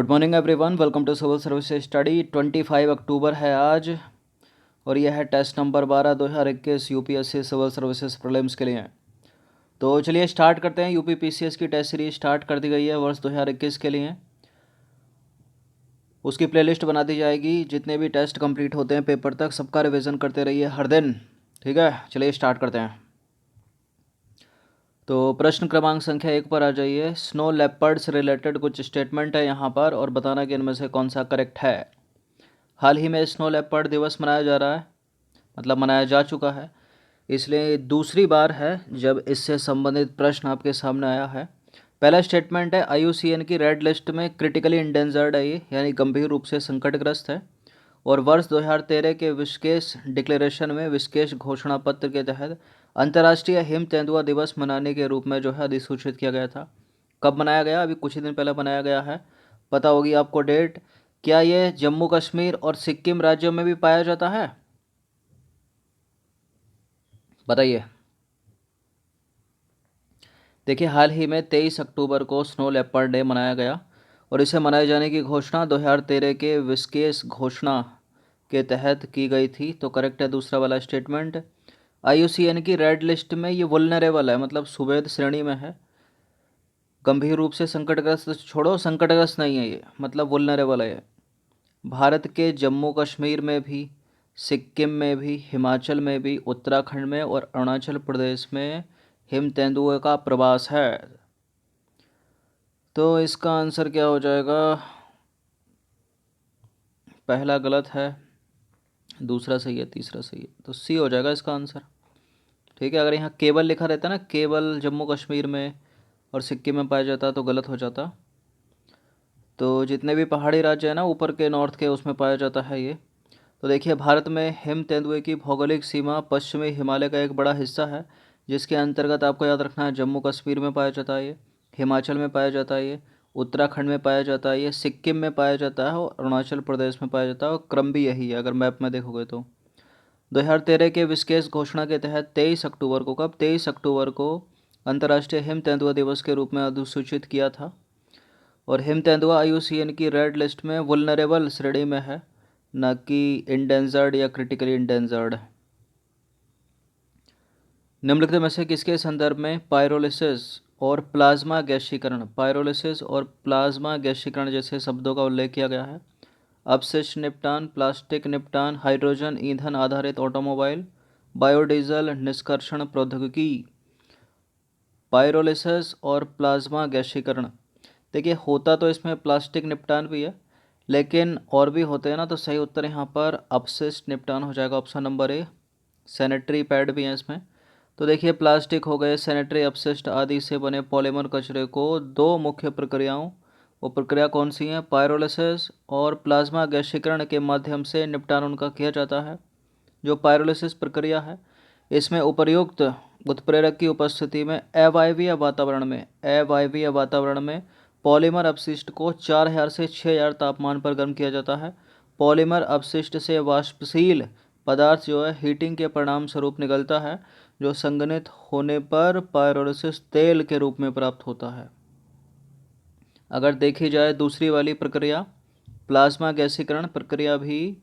Good morning everyone, welcome to civil service study. 25 अक्टूबर है आज और यह है test number 12 2021 UPSC civil services prelims के लिए। तो चलिए स्टार्ट करते हैं। यूपी पीसीएस की टेस्ट सीरीज स्टार्ट कर दी गई है वर्ष 2021 के लिए। उसकी प्लेलिस्ट बना दी जाएगी। जितने भी टेस्ट कंप्लीट होते हैं पेपर तक, सबका रिवीजन करते रहिए हर दिन, ठीक है। चलिए स्टार्ट करते हैं। तो प्रश्न क्रमांक संख्या 1 पर आ जाइए। स्नो लेपर्ड से रिलेटेड कुछ स्टेटमेंट है यहाँ पर और बताना कि इनमें से कौन सा करेक्ट है। हाल ही में स्नो लेपर्ड दिवस मनाया जा रहा है, मतलब मनाया जा चुका है, इसलिए दूसरी बार है जब इससे संबंधित प्रश्न आपके सामने आया है। पहला स्टेटमेंट है IUCN की रेड लिस्ट में क्रिटिकली इंडेंजर्ड है ये, यानी गंभीर रूप से संकटग्रस्त है। और वर्ष 2013 के विशेष डिक्लेरेशन में विशेष घोषणा पत्र के तहत अंतर्राष्ट्रीय हिम तेंदुआ दिवस मनाने के रूप में जो है अधिसूचित किया गया था। कब मनाया गया? अभी कुछ ही दिन पहले मनाया गया है। पता होगी आपको डेट। क्या ये जम्मू कश्मीर और सिक्किम राज्यों में भी पाया जाता है? बताइए। देखिए, हाल ही में 23 अक्टूबर को स्नो लेपर्ड डे मनाया गया और इसे मनाए जाने की घोषणा 2013 के विशेष घोषणा के तहत की गई थी। तो करेक्ट है दूसरा वाला स्टेटमेंट। IUCN की रेड लिस्ट में ये वुल्नरेबल है, मतलब सुवेद श्रेणी में है। गंभीर रूप से संकटग्रस्त छोड़ो, संकटग्रस्त नहीं है ये, मतलब वुल्नरेबल है ये। भारत के जम्मू कश्मीर में भी, सिक्किम में भी, हिमाचल में भी, उत्तराखंड में और अरुणाचल प्रदेश में हिम तेंदुए का प्रवास है। तो इसका आंसर क्या हो जाएगा? पहला गलत है, दूसरा सही है, तीसरा सही है, तो सी हो जाएगा इसका आंसर, ठीक है। अगर यहाँ केवल लिखा रहता ना, केवल जम्मू कश्मीर में और सिक्किम में पाया जाता तो गलत हो जाता। तो जितने भी पहाड़ी राज्य हैं ना ऊपर के, नॉर्थ के, उसमें पाया जाता है ये। तो देखिए, भारत में हिम तेंदुए की भौगोलिक सीमा पश्चिमी हिमालय का एक बड़ा हिस्सा है, जिसके अंतर्गत आपको याद रखना है जम्मू कश्मीर में पाया जाता है ये, हिमाचल में पाया जाता है ये, उत्तराखंड में पाया जाता है ये, सिक्किम में पाया जाता है और अरुणाचल प्रदेश में पाया जाता है। और क्रम भी यही है अगर मैप में देखोगे तो। 2013 के विशेष घोषणा के तहत 23 अक्टूबर को, कब? 23 अक्टूबर को अंतर्राष्ट्रीय हिम तेंदुआ दिवस के रूप में अधिसूचित किया था। और हिम तेंदुआ IUCN की रेड लिस्ट में वुल्नरेबल श्रेणी में है, न कि इंडेंजर्ड या क्रिटिकली इंडेंजर्ड। निम्नलिखित में से किसके संदर्भ में पायरोलिसिस और प्लाज्मा गैसीकरण, पायरोलिसिस और प्लाज्मा गैसीकरण जैसे शब्दों का उल्लेख किया गया है? अपशिष्ट निपटान, प्लास्टिक निपटान, हाइड्रोजन ईंधन आधारित ऑटोमोबाइल, बायोडीजल निष्कर्षण प्रौद्योगिकी। पायरोलिसिस और प्लाज्मा गैसीकरण। देखिए, होता तो इसमें प्लास्टिक निपटान भी है, लेकिन और भी होते हैं ना। तो सही उत्तर यहाँ पर अपशिष्ट निपटान हो जाएगा, option number A. Sanitary pad भी हैं इसमें। तो देखिए, प्लास्टिक हो गए, सैनिटरी अपशिष्ट आदि से बने पॉलीमर कचरे को दो मुख्य प्रक्रियाओं, वो प्रक्रिया कौन सी हैं? पायरोलिसिस और प्लाज्मा गैसीकरण के माध्यम से निपटान उनका किया जाता है। जो पायरोलिसिस प्रक्रिया है, इसमें उपर्युक्त उत्प्रेरक की उपस्थिति में अवायवीय वातावरण में पॉलीमर अपशिष्ट को 4000 से 6000 तापमान पर गर्म किया जाता है। पॉलीमर अपशिष्ट से वाष्पशील पदार्थ जो है हीटिंग के परिणाम स्वरूप निकलता है, जो संघनित होने पर पायरोलिसिस तेल के रूप में प्राप्त होता है। अगर देखी जाए दूसरी वाली प्रक्रिया, प्लाज्मा गैसीकरण प्रक्रिया, भी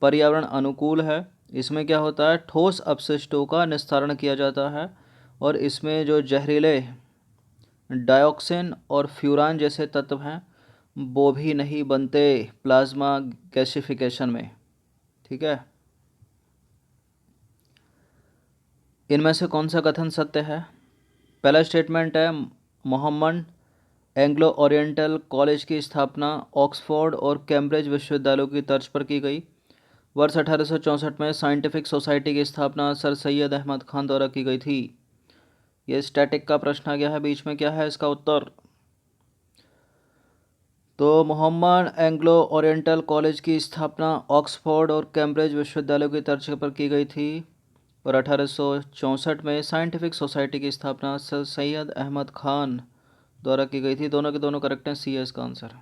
पर्यावरण अनुकूल है। इसमें क्या होता है? ठोस अपशिष्टों का निस्तारण किया जाता है और इसमें जो जहरीले डायोक्सिन और फ्यूरान जैसे तत्व हैं वो भी नहीं बनते प्लाज्मा गैसिफिकेशन में, ठीक है। इनमें से कौन सा कथन सत्य है? पहला स्टेटमेंट है, मोहम्मद एंग्लो ओरिएंटल कॉलेज की स्थापना ऑक्सफोर्ड और कैम्ब्रिज विश्वविद्यालयों की तर्ज पर की गई। वर्ष 1864 में साइंटिफिक सोसाइटी की स्थापना सर सैयद अहमद खान द्वारा की गई थी। ये स्टैटिक का प्रश्न आ गया है बीच में, क्या है इसका उत्तर? तो मोहम्मद एंग्लो ओरिएंटल कॉलेज की स्थापना ऑक्सफोर्ड और कैम्ब्रिज विश्वविद्यालयों की तर्ज पर की गई थी और 1864 में साइंटिफिक सोसाइटी की स्थापना सर सैयद अहमद खान द्वारा की गई थी। दोनों के दोनों करेक्ट हैं, सी है इसका आंसर।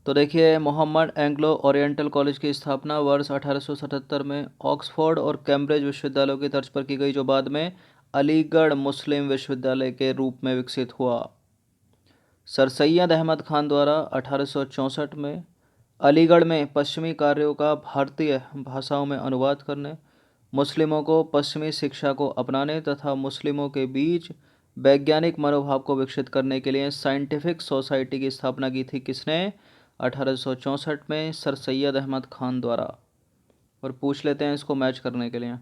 तो देखिए, मोहम्मद एंग्लो ओरिएंटल कॉलेज की स्थापना वर्ष 1877 में ऑक्सफोर्ड और कैम्ब्रिज विश्वविद्यालयों की तर्ज पर की गई, जो बाद में अलीगढ़ मुस्लिम विश्वविद्यालय के रूप में विकसित हुआ। सर सैयद अहमद खान द्वारा 1864 में अलीगढ़ में पश्चिमी कार्यों का भारतीय भाषाओं में अनुवाद करने, मुस्लिमों को पश्चिमी शिक्षा को अपनाने तथा मुस्लिमों के बीच वैज्ञानिक मनोभाव को विकसित करने के लिए साइंटिफिक सोसाइटी की स्थापना की थी किसने? 1864 में सर सैयद अहमद खान द्वारा। और पूछ लेते हैं इसको मैच करने के लिए।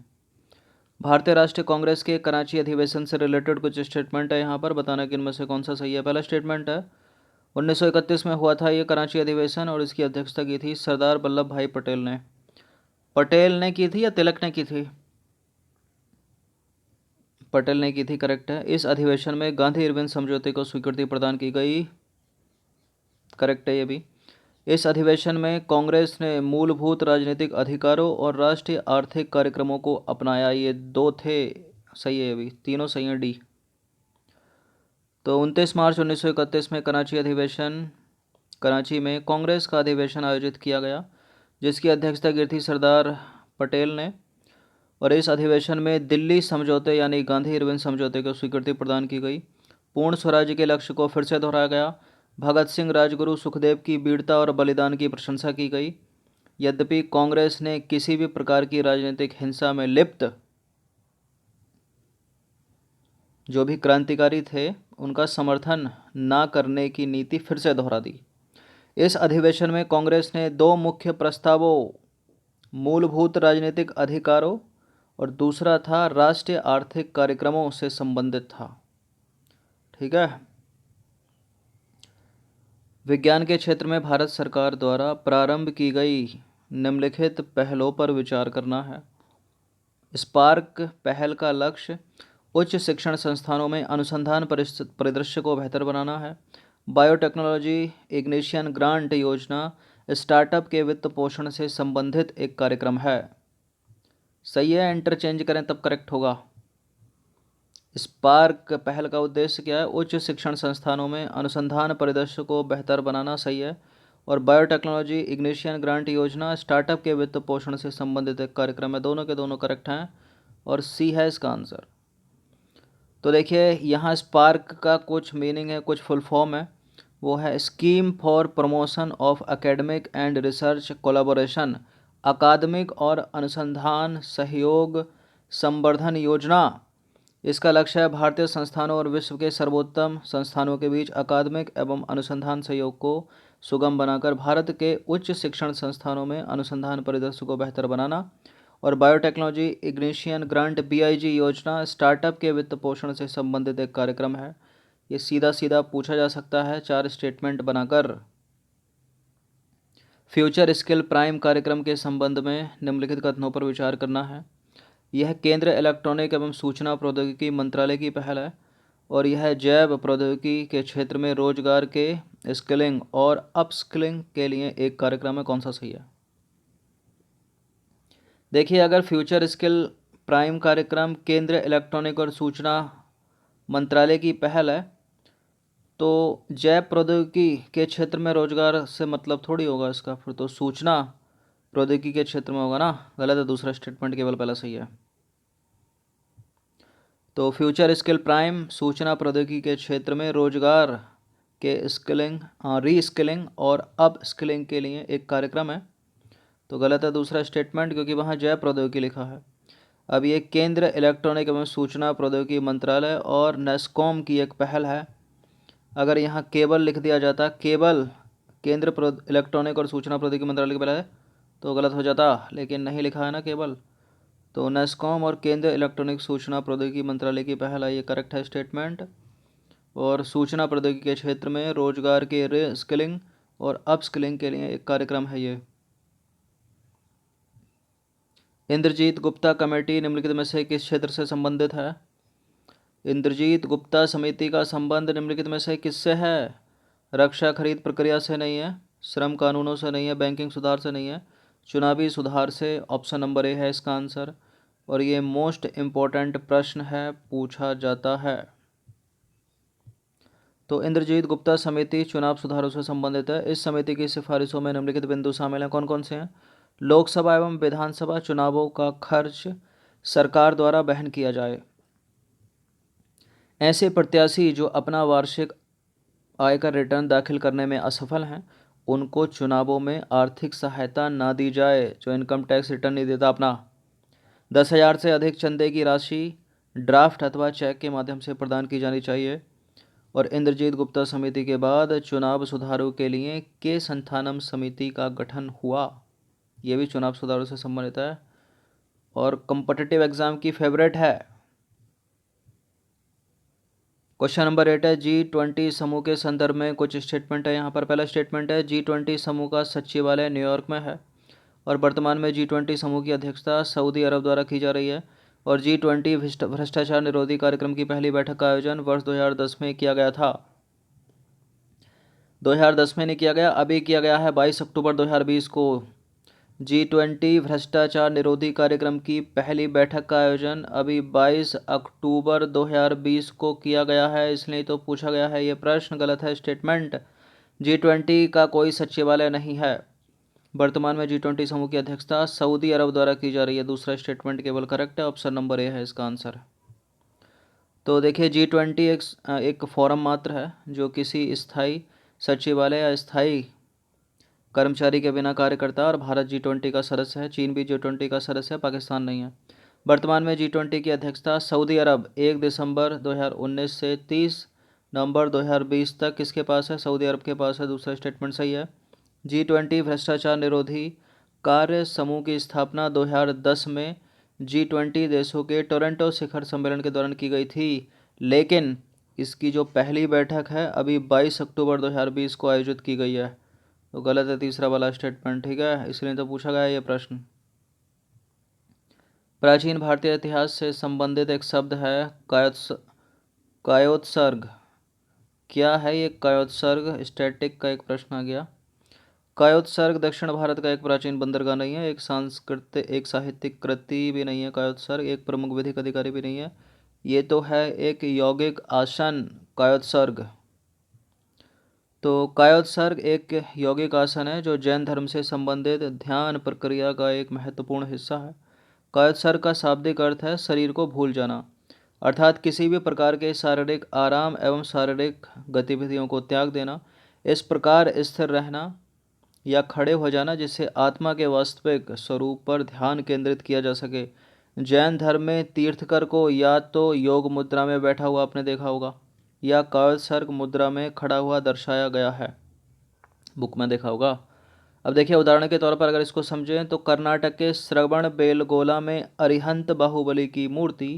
भारतीय राष्ट्रीय कांग्रेस के कराची अधिवेशन से रिलेटेड कुछ स्टेटमेंट है, यहाँ पर बताना कि इनमें से कौन सा सही है। पहला स्टेटमेंट है 1931 में हुआ था ये कराची अधिवेशन और इसकी अध्यक्षता की थी सरदार वल्लभ भाई पटेल ने। पटेल ने की थी या तिलक ने की थी? पटेल ने की थी, करेक्ट है। इस अधिवेशन में गांधी इरविन समझौते को स्वीकृति प्रदान की गई, करेक्ट है ये भी। इस अधिवेशन में कांग्रेस ने मूलभूत राजनीतिक अधिकारों और राष्ट्रीय आर्थिक कार्यक्रमों को अपनाया, ये दो थे, सही है ये भी, तीनों सही है, डी। तो 29 मार्च 1931 में कराची में कांग्रेस का अधिवेशन आयोजित किया गया जिसकी अध्यक्षता की थी सरदार पटेल ने। और इस अधिवेशन में दिल्ली समझौते यानी गांधी इरविन समझौते को स्वीकृति प्रदान की गई। पूर्ण स्वराज्य के लक्ष्य को फिर से दोहराया गया। भगत सिंह, राजगुरु, सुखदेव की वीरता और बलिदान की प्रशंसा की गई। यद्यपि कांग्रेस ने किसी भी प्रकार की राजनीतिक हिंसा में लिप्त जो भी क्रांतिकारी थे उनका समर्थन न करने की नीति फिर से दोहरा दी। इस अधिवेशन में कांग्रेस ने दो मुख्य प्रस्तावों, मूलभूत राजनीतिक अधिकारों और दूसरा था राष्ट्रीय आर्थिक कार्यक्रमों से संबंधित था। ठीक है। विज्ञान के क्षेत्र में भारत सरकार द्वारा प्रारंभ की गई निम्नलिखित पहलों पर विचार करना है। स्पार्क पहल का लक्ष्य उच्च शिक्षण संस्थानों में अनुसंधान परिदृश्य को बेहतर बनाना है। बायोटेक्नोलॉजी इग्निशन ग्रांट योजना स्टार्टअप के वित्त पोषण से संबंधित एक कार्यक्रम है। सही है, इंटरचेंज करें तब करेक्ट होगा। स्पार्क पहल का उद्देश्य क्या है? उच्च शिक्षण संस्थानों में अनुसंधान परिदृश्य को बेहतर बनाना, सही है। और बायोटेक्नोलॉजी इग्निशन ग्रांट योजना स्टार्टअप के वित्त पोषण से संबंधित एक कार्यक्रम है। दोनों के दोनों करेक्ट हैं और सी है इसका आंसर। तो देखिए यहाँ स्पार्क का कुछ मीनिंग है, कुछ फुल फॉर्म है, वो है scheme for promotion of academic and research collaboration, अकादमिक और अनुसंधान सहयोग संवर्धन योजना। इसका लक्ष्य है भारतीय संस्थानों और विश्व के सर्वोत्तम संस्थानों के बीच अकादमिक एवं अनुसंधान सहयोग को सुगम बनाकर भारत के उच्च शिक्षण संस्थानों में अनुसंधान परिदृश्य को बेहतर बनाना। और बायोटेक्नोलॉजी इग्निशन ग्रांट BIG योजना स्टार्टअप के वित्त पोषण से संबंधित एक कार्यक्रम है। ये सीधा सीधा पूछा जा सकता है 4 स्टेटमेंट बनाकर। फ्यूचर स्किल प्राइम कार्यक्रम के संबंध में निम्नलिखित कथनों पर विचार करना है। यह केंद्र इलेक्ट्रॉनिक एवं सूचना प्रौद्योगिकी मंत्रालय की पहल है और यह जैव प्रौद्योगिकी के क्षेत्र में रोजगार के स्किलिंग और अपस्किलिंग के लिए एक कार्यक्रम है। कौन सा सही है? देखिए अगर फ्यूचर स्किल प्राइम कार्यक्रम केंद्र इलेक्ट्रॉनिक और सूचना मंत्रालय की पहल है तो जैव प्रौद्योगिकी के क्षेत्र में रोजगार से मतलब थोड़ी होगा इसका, फिर तो सूचना प्रौद्योगिकी के क्षेत्र में होगा ना। गलत है, दूसरा स्टेटमेंट केवल पहला सही है। तो फ्यूचर स्किल प्राइम सूचना प्रौद्योगिकी के क्षेत्र में रोजगार के स्किलिंग, रीस्किलिंग और अप स्किलिंग के लिए एक कार्यक्रम है। तो गलत है दूसरा स्टेटमेंट क्योंकि वहाँ जैव प्रौद्योगिकी लिखा है। अब ये केंद्र इलेक्ट्रॉनिक एवं सूचना प्रौद्योगिकी मंत्रालय और नेस्कॉम की एक पहल है। अगर यहाँ केबल लिख दिया जाता, केबल केंद्र इलेक्ट्रॉनिक और सूचना प्रौद्योगिकी मंत्रालय की पहल है तो गलत हो जाता, लेकिन नहीं लिखा है ना केबल। तो नेस्कॉम और केंद्र इलेक्ट्रॉनिक सूचना प्रौद्योगिकी मंत्रालय की पहल है, ये करेक्ट है स्टेटमेंट। और सूचना प्रौद्योगिकी के क्षेत्र में रोजगार के री स्किलिंग और अप स्किलिंग के लिए एक कार्यक्रम है ये। इंद्रजीत गुप्ता कमेटी निम्नलिखित में से किस क्षेत्र से संबंधित है? इंद्रजीत गुप्ता समिति का संबंध निम्नलिखित में से किससे है? रक्षा खरीद प्रक्रिया से नहीं है, श्रम कानूनों से नहीं है, बैंकिंग सुधार से नहीं है, चुनावी सुधार से। ऑप्शन नंबर ए है इसका आंसर और ये मोस्ट इम्पोर्टेंट प्रश्न है, पूछा जाता है। तो इंद्रजीत गुप्ता समिति चुनाव सुधारों से संबंधित है। इस समिति की सिफारिशों में निम्नलिखित बिंदु शामिल हैं, कौन कौन से हैं? लोकसभा एवं विधानसभा चुनावों का खर्च सरकार द्वारा वहन किया जाए। ऐसे प्रत्याशी जो अपना वार्षिक आयकर रिटर्न दाखिल करने में असफल हैं उनको चुनावों में आर्थिक सहायता ना दी जाए। जो इनकम टैक्स रिटर्न नहीं देता अपना। 10,000 से अधिक चंदे की राशि ड्राफ्ट अथवा चेक के माध्यम से प्रदान की जानी चाहिए। और इंद्रजीत गुप्ता समिति के बाद चुनाव सुधारों के लिए के संथानम समिति का गठन हुआ। ये भी चुनाव सुधारों से संबंधित है और कॉम्पिटिटिव एग्जाम की फेवरेट है। क्वेश्चन नंबर 8 है G20 समूह के संदर्भ में कुछ स्टेटमेंट है। यहाँ पर पहला स्टेटमेंट है G20 समूह का सचिवालय न्यूयॉर्क में है और वर्तमान में G20 समूह की अध्यक्षता सऊदी अरब द्वारा की जा रही है। और G20 भ्रष्टाचार निरोधी कार्यक्रम की पहली बैठक का आयोजन वर्ष 2010 में किया गया था। 2010 में नहीं किया गया, अभी किया गया है 22 अक्टूबर 2020 को। G20 भ्रष्टाचार निरोधी कार्यक्रम की पहली बैठक का आयोजन अभी 22 अक्टूबर 2020 को किया गया है, इसलिए तो पूछा गया है। ये प्रश्न गलत है स्टेटमेंट। G20 का कोई सचिवालय नहीं है। वर्तमान में G20 समूह की अध्यक्षता सऊदी अरब द्वारा की जा रही है। दूसरा स्टेटमेंट केवल करेक्ट है, ऑप्शन नंबर ए है इसका आंसर। तो देखिए G20 एक फोरम मात्र है जो किसी स्थायी सचिवालय या स्थायी कर्मचारी के बिना कार्य करता है और भारत G20 का सदस्य है। चीन भी G20 का सदस्य है, पाकिस्तान नहीं है। वर्तमान में G20 की अध्यक्षता सऊदी अरब 1 दिसंबर 2019 से 30 नवंबर 2020 तक किसके पास है? सऊदी अरब के पास है। दूसरा स्टेटमेंट सही है। G20 भ्रष्टाचार निरोधी कार्य समूह की स्थापना 2010 में G20 देशों के टोरंटो शिखर सम्मेलन के दौरान की गई थी, लेकिन इसकी जो पहली बैठक है अभी 22 अक्टूबर 2020 को आयोजित की गई है। तो गलत है तीसरा वाला स्टेटमेंट, ठीक है, इसलिए तो पूछा गया है ये प्रश्न। प्राचीन भारतीय इतिहास से संबंधित एक शब्द है कायोत्सर्ग। क्या है ये कायोत्सर्ग? स्टैटिक का एक प्रश्न आ गया। कायोत्सर्ग दक्षिण भारत का एक प्राचीन बंदरगाह नहीं है, एक साहित्यिक कृति भी नहीं है। कायोत्सर्ग एक प्रमुख विधिक अधिकारी भी नहीं है। ये तो है एक यौगिक आसन कायोत्सर्ग। तो कायोत्सर्ग एक यौगिक आसन है जो जैन धर्म से संबंधित ध्यान प्रक्रिया का एक महत्वपूर्ण हिस्सा है। कायोत्सर्ग का शाब्दिक अर्थ है शरीर को भूल जाना, अर्थात किसी भी प्रकार के शारीरिक आराम एवं शारीरिक गतिविधियों को त्याग देना, इस प्रकार स्थिर रहना या खड़े हो जाना जिससे आत्मा के वास्तविक स्वरूप पर ध्यान केंद्रित किया जा सके। जैन धर्म में तीर्थकर को या तो योग मुद्रा में बैठा हुआ आपने देखा होगा या कायोत्सर्ग मुद्रा में खड़ा हुआ दर्शाया गया है, बुक में देखा होगा। अब देखिए उदाहरण के तौर पर अगर इसको समझें तो कर्नाटक के श्रवण बेलगोला में अरिहंत बाहुबली की मूर्ति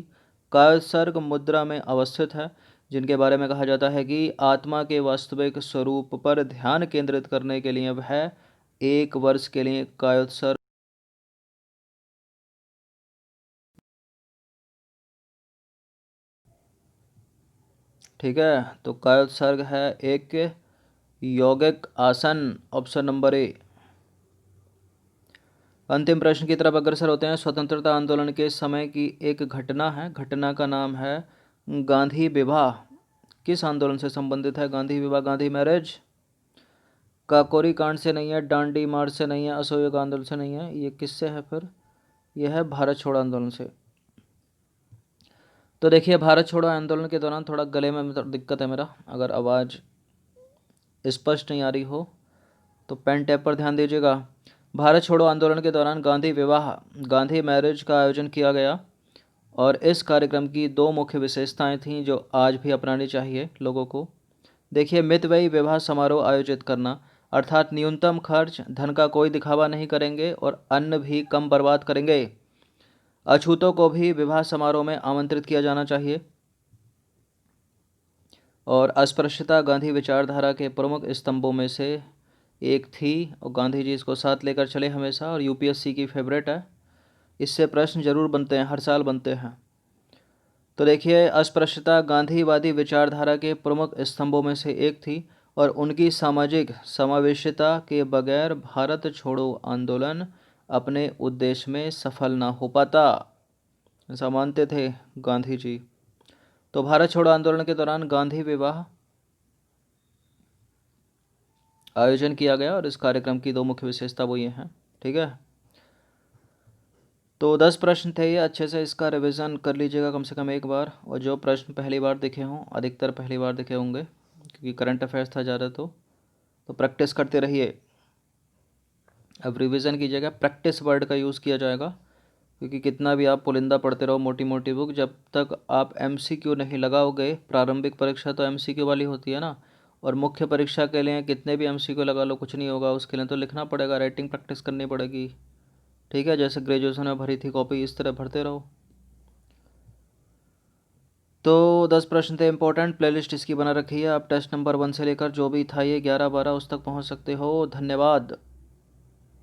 कायोत्सर्ग मुद्रा में अवस्थित है, जिनके बारे में कहा जाता है कि आत्मा के वास्तविक स्वरूप पर ध्यान केंद्रित करने के लिए वह 1 वर्ष के लिए कायोत्सर्ग। ठीक है, तो कायोत्सर्ग है एक यौगिक आसन, ऑप्शन नंबर ए। अंतिम प्रश्न की तरफ अग्रसर होते हैं। स्वतंत्रता आंदोलन के समय की एक घटना है, घटना का नाम है गांधी विवाह। किस आंदोलन से संबंधित है गांधी विवाह? गांधी मैरिज। काकोरी कांड से नहीं है, डांडी मार्च से नहीं है, असहयोग आंदोलन से नहीं है। ये किससे है फिर? यह है भारत छोड़ो आंदोलन से। तो देखिए भारत छोड़ो आंदोलन के दौरान थोड़ा गले में दिक्कत है मेरा, अगर आवाज़ स्पष्ट नहीं आ रही हो तो पेन टैप पर ध्यान दीजिएगा। भारत छोड़ो आंदोलन के दौरान गांधी विवाह, गांधी मैरिज का आयोजन किया गया और इस कार्यक्रम की 2 मुख्य विशेषताएं थीं जो आज भी अपनानी चाहिए लोगों को। देखिए मितव्ययी विवाह समारोह आयोजित करना, अर्थात न्यूनतम खर्च, धन का कोई दिखावा नहीं करेंगे और अन्न भी कम बर्बाद करेंगे। अछूतों को भी विवाह समारोह में आमंत्रित किया जाना चाहिए। और अस्पृश्यता गांधी विचारधारा के प्रमुख स्तंभों में से एक थी और गांधी जी इसको साथ लेकर चले हमेशा और यूपीएससी की फेवरेट है। इससे प्रश्न जरूर बनते हैं, हर साल बनते हैं। तो देखिए अस्पृश्यता गांधीवादी विचारधारा के प्रमुख स्तंभों में से एक थी और उनकी सामाजिक समावेशिता के बगैर भारत छोड़ो आंदोलन अपने उद्देश्य में सफल ना हो पाता, ऐसा मानते थे गांधी जी। तो भारत छोड़ो आंदोलन के दौरान गांधी विवाह आयोजन किया गया और इस कार्यक्रम की 2 मुख्य विशेषता वो ये हैं। ठीक है, तो 10 प्रश्न थे ये, अच्छे से इसका रिवीजन कर लीजिएगा कम से कम एक बार, और जो प्रश्न पहली बार दिखे हों, अधिकतर पहली बार दिखे होंगे, क्योंकि करंट अफेयर्स था ज़्यादा। तो प्रैक्टिस करते रहिए। अब रिवीजन कीजिएगा, प्रैक्टिस वर्ड का यूज़ किया जाएगा, क्योंकि कितना भी आप पुलिंदा पढ़ते रहो मोटी मोटी बुक, जब तक आप एमसीक्यू नहीं लगाओगे, प्रारंभिक परीक्षा तो एमसीक्यू वाली होती है ना, और मुख्य परीक्षा के लिए कितने भी एमसीक्यू लगा लो कुछ नहीं होगा, उसके लिए तो लिखना पड़ेगा, राइटिंग प्रैक्टिस करनी पड़ेगी। ठीक है, जैसे ग्रेजुएशन में भरी थी कॉपी, इस तरह भरते रहो। तो 10 प्रश्न थे इंपॉर्टेंट, प्लेलिस्ट इसकी बना रखी है, आप टेस्ट नंबर 1 से लेकर जो भी था ये 11-12 उस तक पहुंच सकते हो। धन्यवाद।